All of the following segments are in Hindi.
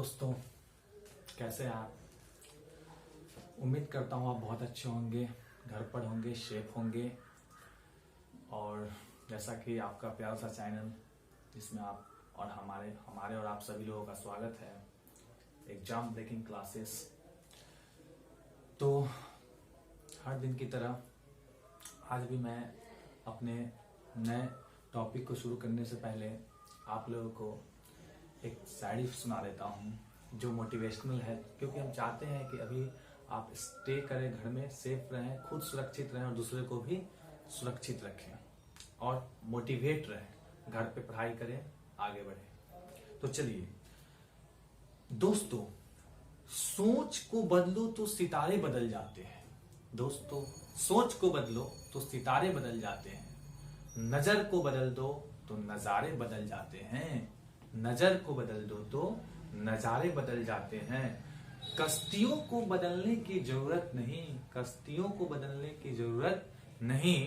दोस्तों, कैसे हैं आप? उम्मीद करता हूँ आप बहुत अच्छे होंगे, घर पर होंगे, सेफ होंगे। और जैसा कि आपका प्यारा सा चैनल जिसमें आप और हमारे और आप सभी लोगों का स्वागत है, एग्जाम ब्रेकिंग क्लासेस। तो हर दिन की तरह आज भी मैं अपने नए टॉपिक को शुरू करने से पहले आप लोगों को एक शायरी सुना देता हूँ जो मोटिवेशनल है, क्योंकि हम चाहते हैं कि अभी आप स्टे करें, घर में सेफ रहें, खुद सुरक्षित रहें और दूसरे को भी सुरक्षित रखें और मोटिवेट रहें, घर पे पढ़ाई करें, आगे बढ़ें। तो चलिए दोस्तों, सोच को बदलो तो सितारे बदल जाते हैं। दोस्तों, सोच को बदलो तो सितारे बदल जाते हैं। नजर को बदल दो तो नजारे बदल जाते हैं। नजर को बदल दो तो नजारे बदल जाते हैं। कश्तियों को बदलने की जरूरत नहीं, कश्तियों को बदलने की जरूरत नहीं।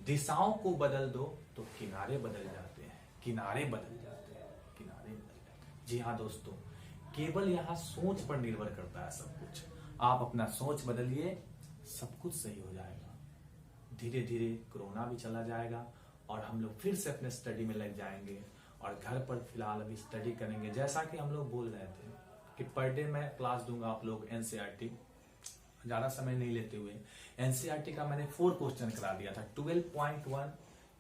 दिशाओं को बदल दो तो किनारे बदल जाते हैं, किनारे बदल जाते हैं, किनारे बदल जाते हैं। जी हाँ दोस्तों, केवल यहाँ सोच पर निर्भर करता है सब कुछ। आप अपना सोच बदलिए, सब कुछ सही हो जाएगा। धीरे धीरे कोरोना भी चला जाएगा और हम लोग फिर से अपने स्टडी में लग जाएंगे और घर पर फिलहाल अभी स्टडी करेंगे। जैसा कि हम लोग बोल रहे थे कि पर डे मैं क्लास दूंगा आप लोग एनसीईआरटी, ज्यादा समय नहीं लेते हुए। एनसीईआरटी का मैंने 4 क्वेश्चन करा दिया था। 12.1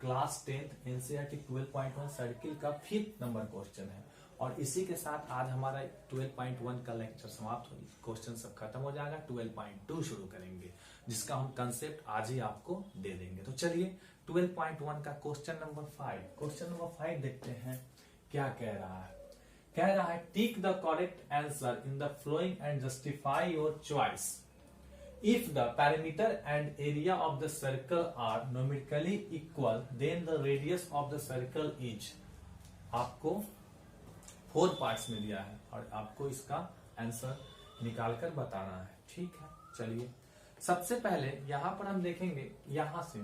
क्लास 10th एनसीईआरटी 12.1 सर्किल का 5th नंबर क्वेश्चन है और इसी के साथ आज हमारा 12.1 का लेक्चर समाप्त हो, क्वेश्चन सब खत्म हो जाएगा। 12.2 शुरू करेंगे जिसका हम कंसेप्ट आज ही आपको दे देंगे। तो चलिए 12.1 का क्वेश्चन नंबर 5 देखते हैं क्या कह रहा है। कह रहा है, tick the correct answer in the flowing and justify your choice. If the perimeter and area of the circle are numerically equal, then the radius of the circle is। आपको 4 पार्ट्स में दिया है और आपको इसका आंसर निकालकर बताना है। ठीक है, चलिए सबसे पहले यहां पर हम देखेंगे, यहां से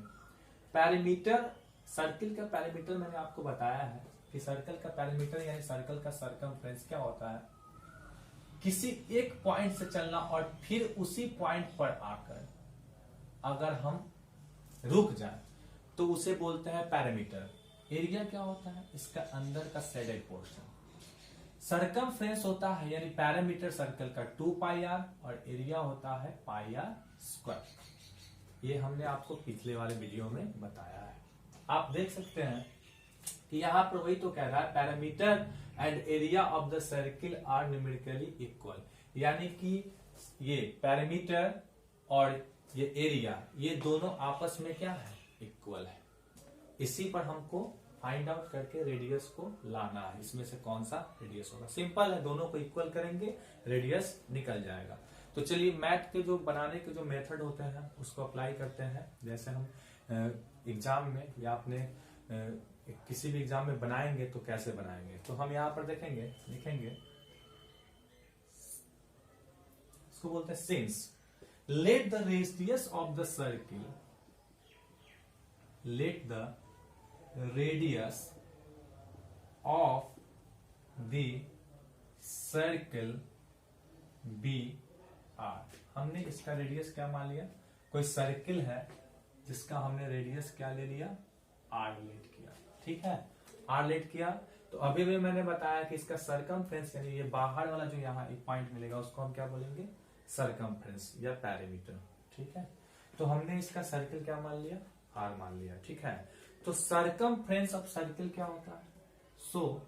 पैरामीटर, सर्किल का पैरामीटर मैंने आपको बताया है कि सर्कल का पैरामीटर यानी सर्कल का सर्कमफ्रेंस क्या होता है। किसी एक पॉइंट से चलना और फिर उसी पॉइंट पर आकर अगर हम रुक जाए तो उसे बोलते हैं पैरामीटर। एरिया क्या होता है? इसका अंदर का शेडेड पोर्शन। सर्कमफ्रेंस होता है यानी पैरामीटर सर्कल का 2πr और एरिया होता है πr²। ये हमने आपको पिछले वाले वीडियो में बताया है। आप देख सकते हैं कि यहां पर वही तो कह रहा है, parameter and area of the circle are numerically equal, यानी कि ये पैरामीटर और ये एरिया, ये दोनों आपस में क्या है? इक्वल है। इसी पर हमको फाइंड आउट करके रेडियस को लाना है। इसमें से कौन सा रेडियस होगा? सिंपल है, दोनों को इक्वल करेंगे, रेडियस निकल जाएगा। तो चलिए मैथ के जो बनाने के जो मेथड होते हैं उसको अप्लाई करते हैं। जैसे हम एग्जाम में या अपने किसी भी एग्जाम में बनाएंगे तो कैसे बनाएंगे, तो हम यहां पर देखेंगे, इसको बोलते हैं since let the radius of the circle, let the radius of the circle be R. हमने इसका रेडियस क्या मान लिया? कोई सर्किल है जिसका हमने रेडियस क्या ले लिया? आर लेट किया। ठीक है, आर लेट किया। तो अभी भी मैंने बताया कि इसका सर्कमफ्रेंस यानी ये बाहर वाला जो यहाँ एक पॉइंट मिलेगा उसको हम क्या बोलेंगे? सर्कमफ्रेंस या पैरामीटर। ठीक है, तो हमने इसका सर्किल क्या मान लिया? आर मान लिया। ठीक है, तो सर्कमफ्रेंस ऑफ सर्किल क्या होता है? So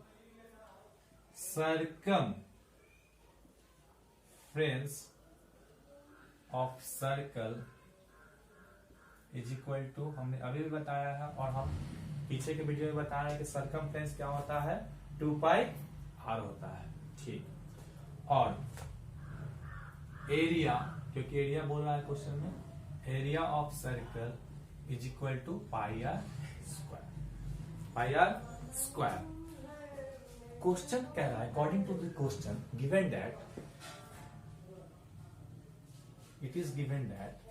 circumference of circle is equal to, हमने अभी भी बताया है और हम पीछे के वीडियो में बताया है कि सर्कमफ्रेंस क्या होता है? 2πr होता है। ठीक, और एरिया, क्योंकि एरिया बोल रहा है क्वेश्चन में, area of circle is equal to πr²। Question कह रहा है, according to the question given that, it is given that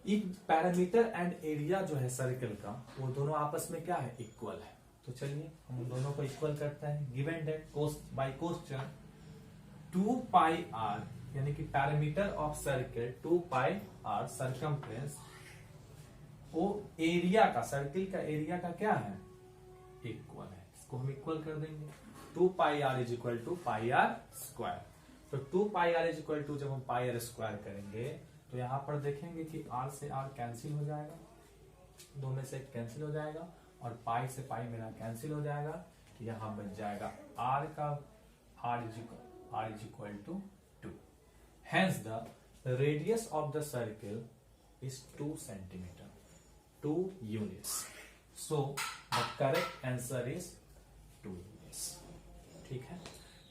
एक पैरामीटर एंड एरिया जो है सर्कल का, वो दोनों आपस में क्या है? इक्वल है। तो चलिए हम दोनों को इक्वल करते हैं। Given that by question 2 pi R यानी कि parameter of circle 2 pi R circumference, वो एरिया का, सर्किल का एरिया का क्या है, इक्वल है। इसको हम इक्वल कर देंगे। 2 pi r is equal to pi r square. तो 2 pi r is equal to जब हम पाई आर स्क्वायर करेंगे तो यहां पर देखेंगे कि आर से आर कैंसिल हो जाएगा, दो में से एक कैंसिल हो जाएगा और पाई से पाई मेरा कैंसिल हो जाएगा। तो यहां बच जाएगा आर का R is equal to 2। Hence the radius of the circle is 2 centimetre, 2 units. So the correct answer is 2 units. ठीक है,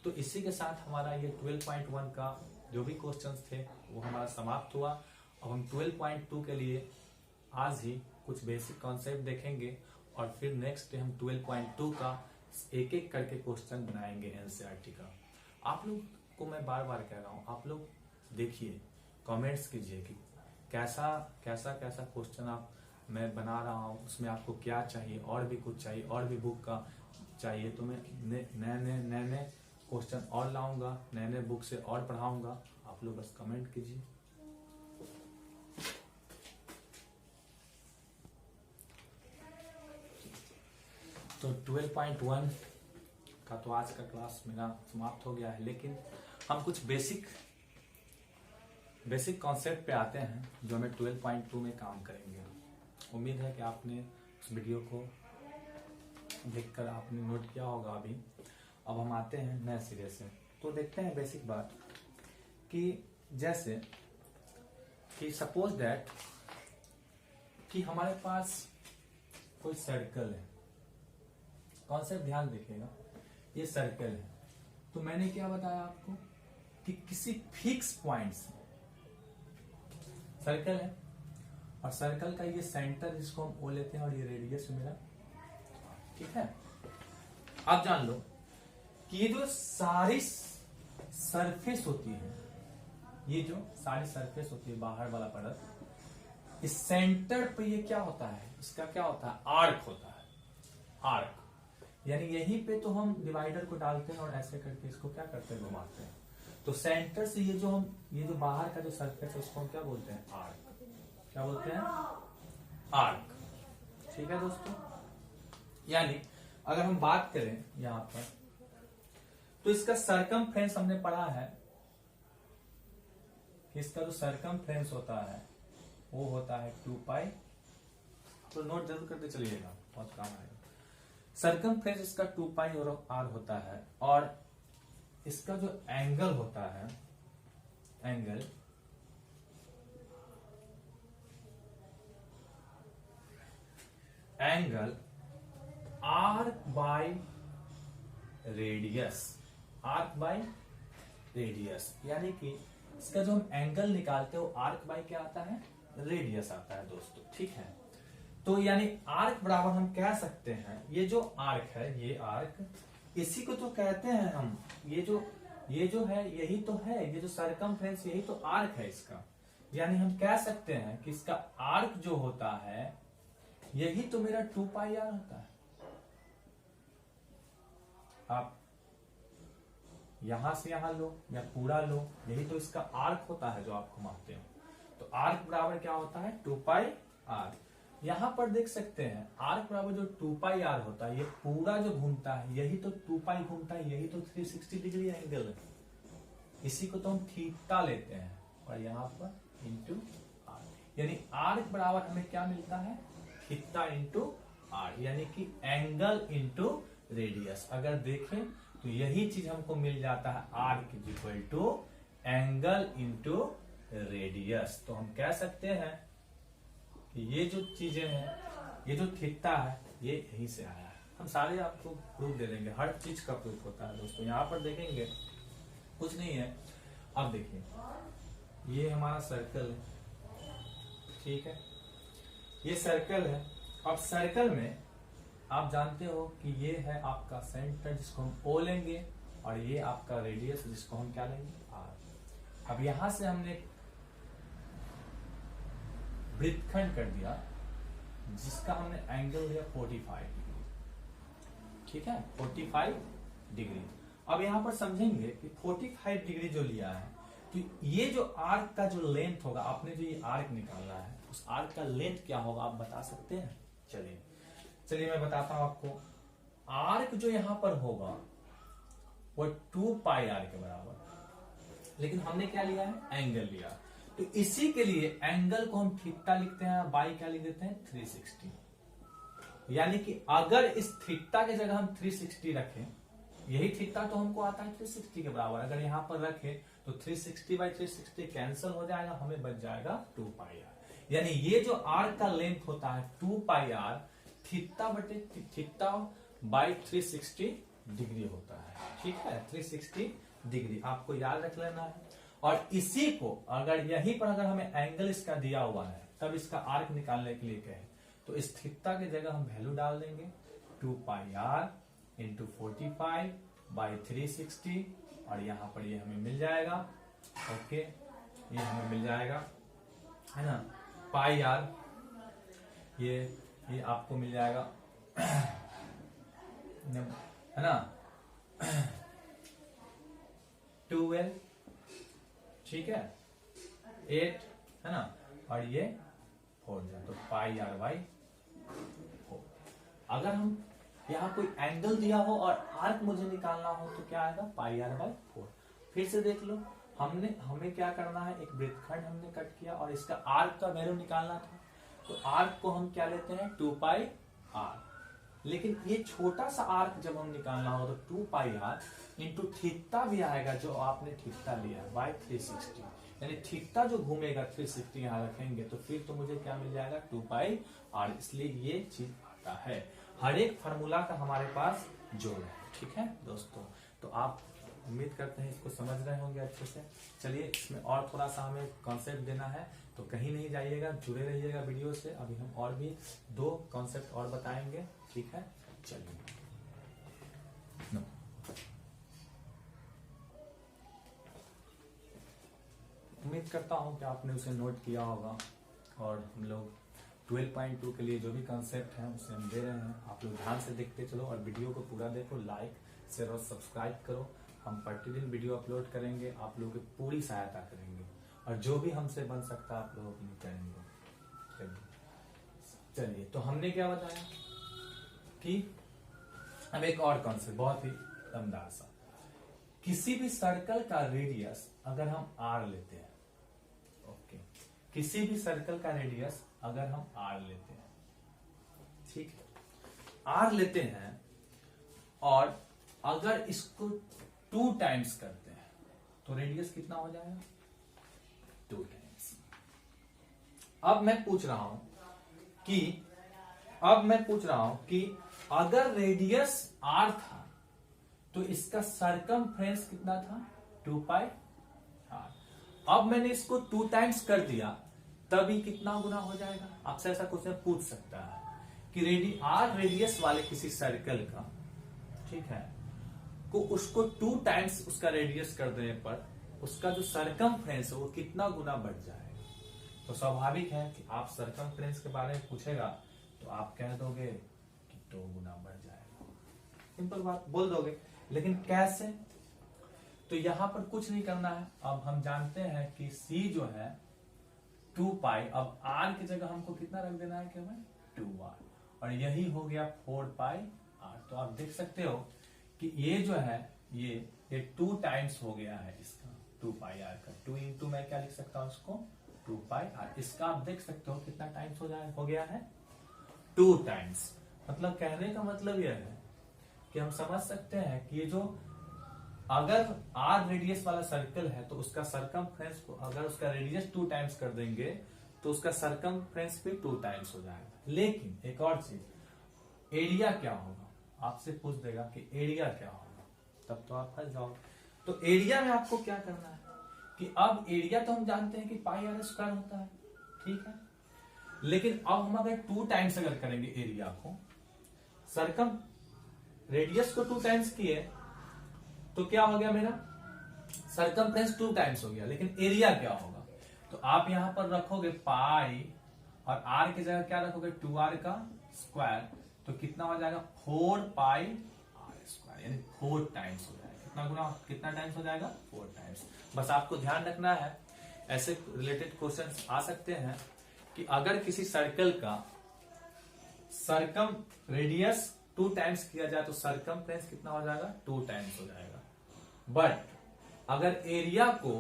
तो इसी के साथ हमारा ये 12.1 का जो भी क्वेश्चंस थे वो हमारा समाप्त हुआ। अब हम 12.2 के लिए आज ही कुछ बेसिक कॉन्सेप्ट देखेंगे और फिर नेक्स्ट डे हम 12.2 का एक एक करके क्वेश्चन बनाएंगे एनसीईआरटी का। आप लोग को मैं बार बार कह रहा हूं, आप लोग देखिए, कमेंट्स कीजिए कि कैसा क्वेश्चन आप मैं बना रहा हूं, उसमें आपको क्या चाहिए, और भी कुछ चाहिए, और भी बुक का चाहिए, तो मैं नए क्वेश्चन और लाऊंगा, नए बुक से और पढ़ाऊंगा। आप लोग बस कमेंट कीजिए। तो 12.1 का तो आज का क्लास मेरा समाप्त हो गया है, लेकिन हम कुछ बेसिक कॉन्सेप्ट पे आते हैं जो हमें 12.2 में काम करेंगे। उम्मीद है कि आपने उस वीडियो को देखकर आपने नोट किया होगा अभी। अब हम आते हैं नए सिरे से, तो देखते हैं बेसिक बात कि जैसे कि सपोज दैट कि हमारे पास कोई सर्कल है। कॉन्सेप्ट ध्यान देखिएगा, ये सर्कल है। तो मैंने क्या बताया आपको कि किसी फिक्स पॉइंट से सर्कल है और सर्कल का ये सेंटर जिसको हम ओ लेते हैं और ये रेडियस मेरा, ठीक है। आप जान लो कि ये जो सारी सरफेस होती है, ये जो सारी सरफेस होती है बाहर वाला परत, इस सेंटर पे ये क्या होता है, इसका क्या होता है, आर्क होता है। आर्क यानी यहीं पे तो हम डिवाइडर को डालते हैं और ऐसे करके इसको क्या करते हैं, घुमाते हैं। तो सेंटर से ये जो बाहर का जो सरफेस है उसको हम क्या बोलते हैं, आर्क। क्या बोलते हैं, आर्क। ठीक है दोस्तों, यानी अगर हम बात करें यहां पर तो इसका सरकमफ्रेंस हमने पढ़ा है कि इसका जो सरकमफ्रेंस होता है वो होता है 2 पाई। तो नोट जरूर करते चलिएगा, बहुत काम आएगा। सरकमफ्रेंस इसका 2 पाई और आर होता है, और इसका जो एंगल होता है, angle arc by radius, arc by radius, यानी कि इसका जो हम एंगल निकालते हैं वो आर्क बाय क्या आता है, रेडियस आता है दोस्तों। ठीक है, तो यानी आर्क बराबर हम कह सकते हैं, ये जो आर्क है, ये आर्क, इसी को तो कहते हैं हम, ये जो है यही तो है, ये जो सरकमफ्रेंस यही तो आर्क है इसका। यानी हम कह सकते हैं कि इसका आर्क जो होता है यही तो मेरा 2 पाई आर होता है। आप यहां से यहां लो या पूरा लो, यही तो इसका आर्क होता है जो आप घुमाते हो। तो आर्क बराबर क्या होता है, 2 पाई आर। यहां पर देख सकते हैं आर्क बराबर जो 2 पाई आर होता है, ये पूरा जो घूमता है यही तो 2 पाई घूमता है, यही तो 360 डिग्री एंगल है। इसी को तो हम थीटा लेते हैं, और यहाँ पर इंटू आर, यानी आर्क बराबर हमें क्या मिलता है, थीटा इंटू आर, यानी कि एंगल इंटू रेडियस। अगर देखें तो यही चीज हमको मिल जाता है, arc is equal to angle into radius. तो हम कह सकते हैं कि ये जो चीजें हैं, ये जो थीटा है, ये यहीं से आया है। हम सारे आपको प्रूफ दे देंगे, हर चीज का प्रूफ होता है दोस्तों। यहाँ पर देखेंगे कुछ नहीं है। अब देखिए, ये हमारा सर्कल है, ठीक है, ये सर्कल है। अब सर्कल में आप जानते हो कि ये है आपका सेंटर जिसको हम ओ लेंगे, और ये आपका रेडियस जिसको हम क्या लेंगे, आर। अब यहां से हमने वृत्तखंड कर दिया जिसका हमने एंगल लिया 45 डिग्री। ठीक है, 45 डिग्री। अब यहां पर समझेंगे कि 45 डिग्री जो लिया है, तो ये जो आर्क का जो लेंथ होगा, आपने जो ये आर्क निकाला है, उस आर्क का लेंथ क्या होगा आप बता सकते हैं? चलिए मैं बताता हूं आपको। आर्क जो यहां पर होगा वो 2 पाई आर के बराबर, लेकिन हमने क्या लिया है? एंगल लिया। तो इसी के लिए एंगल को हम थीटा लिखते हैं, बाई क्या लिख देते हैं? 360। यानी कि अगर इस थीटा की जगह हम 360 रखें, यही थीटा तो हमको आता है 360 के बराबर, अगर यहां पर रखें तो 360/360 कैंसिल हो जाएगा, हमें बच जाएगा 2 पाई आर। यानी ये जो आर्क का लेंथ होता है 2 पाई आर, थीटा बटे थीटा बाई 360 डिग्री होता है। ठीक है, 360 डिग्री आपको याद रख लेना है। और इसी को अगर यहीं पर अगर हमें एंगल इसका दिया हुआ है, तब इसका आर्क निकालने के लिए कहें तो इस थीटा की जगह हम वैल्यू डाल देंगे 2 पाई आर इंटू 45/360, और यहां पर ये हमें मिल जाएगा। ओके, ये हमें मिल जाएगा, है ना, पाई आर, ये आपको मिल जाएगा, है ना, 12, ठीक है, 8, है ना, और ये 4 जाए तो पाई आर बाई 4। अगर हम यहाँ कोई एंगल दिया हो और आर्क मुझे निकालना हो तो क्या आएगा? पाई आर बाई 4। फिर से देख लो, हमें क्या करना है? एक वृत्तखंड हमने कट किया और इसका आर्क का वैल्यू निकालना था, तो आर्क को हम क्या लेते हैं? 2 पाई आर। लेकिन ये छोटा सा आर्क जब हम निकालना हो तो 2 पाई आर इंटू थीटा भी आएगा, जो आपने थीटा लिया है, बाई 360। यानी थीटा जो घूमेगा 360 यहां रखेंगे तो फिर तो मुझे क्या मिल जाएगा? 2 पाई आर। इसलिए ये चीज आता है, हर एक फार्मूला का हमारे पास जोड़ है। ठीक है दोस्तों, तो आप उम्मीद करते हैं इसको समझ रहे होंगे अच्छे से। चलिए, इसमें और थोड़ा सा हमें कॉन्सेप्ट देना है, तो कहीं नहीं जाइएगा, जुड़े रहिएगा वीडियो से। अभी हम और भी 2 कॉन्सेप्ट और बताएंगे। ठीक है, चलिए। उम्मीद करता हूं कि आपने उसे नोट किया होगा, और हम लोग 12.2 के लिए जो भी कॉन्सेप्ट है उसे हम दे रहे हैं। आप लोग ध्यान से देखते चलो और वीडियो को पूरा देखो, लाइक शेयर और सब्सक्राइब करो। हम प्रतिदिन वीडियो अपलोड करेंगे, आप लोगों की पूरी सहायता करेंगे, और जो भी हमसे बन सकता है आप लोगों के लिए करेंगे। चलिए, तो हमने क्या बताया कि अब एक और कॉन्सेप्ट बहुत ही दमदार सा, किसी भी सर्कल का रेडियस अगर हम आर लेते हैं, ओके, किसी भी सर्कल का रेडियस अगर हम आर लेते हैं, ठीक है, आर लेते हैं और अगर इसको 2 टाइम्स करते हैं तो रेडियस कितना हो जाएगा? 2 टाइम्स। अब मैं पूछ रहा हूं कि अगर रेडियस आर था तो इसका सरकमफ्रेंस कितना था? 2 पाई आर। अब मैंने इसको 2 टाइम्स कर दिया, तभी कितना गुना हो जाएगा? आपसे ऐसा क्वेश्चन पूछ सकता है कि आर रेडियस वाले किसी सर्कल का, ठीक है, को उसको 2 टाइम्स उसका रेडियस कर देने पर उसका जो सरकमफ्रेंस है वो कितना गुना बढ़ जाएगा? तो स्वाभाविक है कि आप सरकमफ्रेंस के बारे में पूछेगा तो आप कह दोगे कि 2 गुना बढ़ जाएगा, सिंपल बात बोल दोगे। लेकिन कैसे? तो यहां पर कुछ नहीं करना है। अब हम जानते हैं कि C जो है 2 पाई, अब R की जगह हमको कितना रख देना है? केवल 2R, और यही हो गया 4 पाई R। तो आप देख सकते हो कि ये जो है ये 2 टाइम्स हो गया है इसका 2 पाई R का। 2 इंटू मैं क्या लिख सकता हूं इसको? 2 पाई R। इसका आप देख सकते हो कितना टाइम्स हो गया है? 2 टाइम्स। मतलब कहने का मतलब यह है कि हम समझ सकते हैं कि ये जो अगर R रेडियस वाला सर्कल है तो उसका सरकमफ्रेंस को अगर उसका रेडियस 2 टाइम्स कर देंगे तो उसका सरकमफ्रेंस भी 2 टाइम्स हो जाएगा। लेकिन एक और चीज, एरिया क्या होगा? आपसे पूछ देगा कि एरिया क्या होगा, तब तो आप फंस जाओगे। तो एरिया में आपको क्या करना है कि अब एरिया तो हम जानते हैं कि पाई आर स्क्वायर होता है, ठीक है, लेकिन अब हम अगर 2 टाइम्स अगर करेंगे एरिया को, सरकम रेडियस को 2 टाइम्स किए तो क्या हो गया? मेरा सरकमफ्रेंस 2 टाइम्स हो गया, लेकिन एरिया क्या होगा? तो आप यहां पर रखोगे पाई और आर की जगह क्या रखोगे? 2R का स्क्वायर, तो कितना हो जाएगा? 4 पाई स्क्वायर, यानी 4 टाइम्स हो जाएगा। कितना टाइम्स हो जाएगा? 4 टाइम्स। बस आपको ध्यान रखना है, ऐसे रिलेटेड क्वेश्चंस आ सकते हैं कि अगर किसी सर्कल का सर्कम रेडियस 2 टाइम्स किया जाए तो सर्कमफ्रेंस कितना हो जाएगा? 2 टाइम्स हो जाएगा। बट अगर एरिया को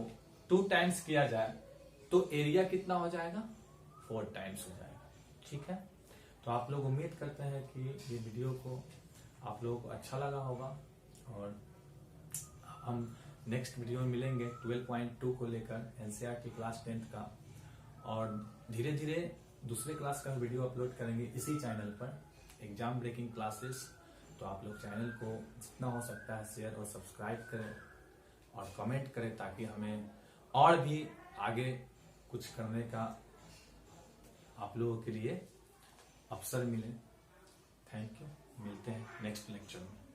2 टाइम्स किया जाए तो एरिया कितना हो जाएगा? 4 टाइम्स हो जाएगा। ठीक है, तो आप लोग उम्मीद करते हैं कि ये वीडियो को आप लोगों को अच्छा लगा होगा, और हम नेक्स्ट वीडियो में मिलेंगे 12.2 को लेकर एनसीईआरटी क्लास 10th का, और धीरे धीरे दूसरे क्लास का वीडियो अपलोड करेंगे इसी चैनल पर, एग्जाम ब्रेकिंग क्लासेस। तो आप लोग चैनल को जितना हो सकता है शेयर और सब्सक्राइब करें और कमेंट करें, ताकि हमें और भी आगे कुछ करने का आप लोगों के लिए अवसर मिले। थैंक यू, मिलते हैं नेक्स्ट लेक्चर में।